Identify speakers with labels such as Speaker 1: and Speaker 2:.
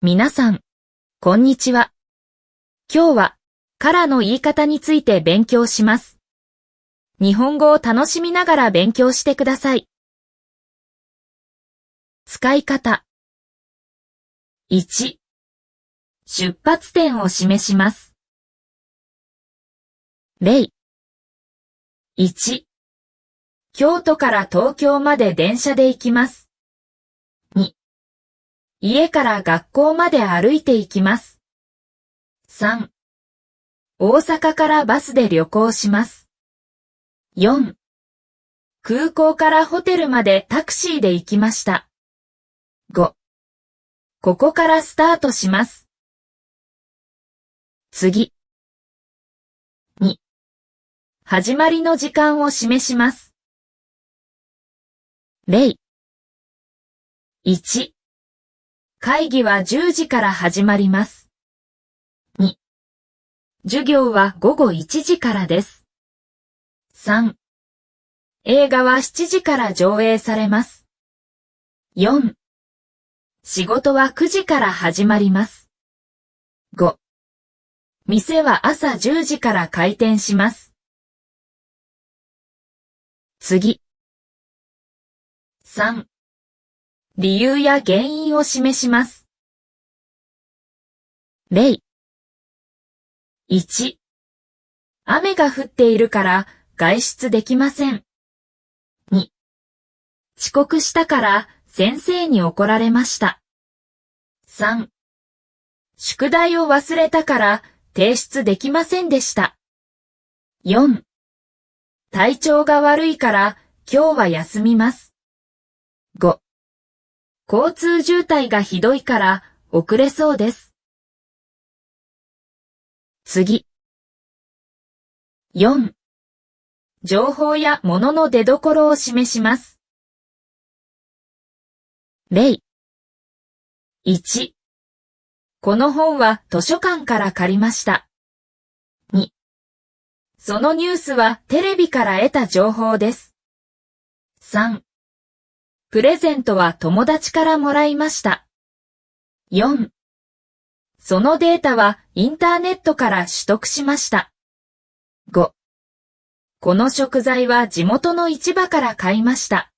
Speaker 1: 皆さん、こんにちは。今日は、からの言い方について勉強します。日本語を楽しみながら勉強してください。使い方。1、出発点を示します。例。1、京都から東京まで電車で行きます。2、家から学校まで歩いて行きます。3、大阪からバスで旅行します。4、空港からホテルまでタクシーで行きました。5、ここからスタートします。次。2、始まりの時間を示します。例。1、会議は10時から始まります。2、授業は午後1時からです。3、映画は7時から上映されます。4、仕事は9時から始まります。5、店は朝10時から開店します。次。3、理由や原因を示します。例。1、雨が降っているから外出できません。2、遅刻したから先生に怒られました。3、宿題を忘れたから提出できませんでした。4、体調が悪いから今日は休みます。5、交通渋滞がひどいから遅れそうです。次。4、情報や物の出所を示します。例。1、この本は図書館から借りました。2、そのニュースはテレビから得た情報です。3、プレゼントは友達からもらいました。4、そのデータはインターネットから取得しました。5、この食材は地元の市場から買いました。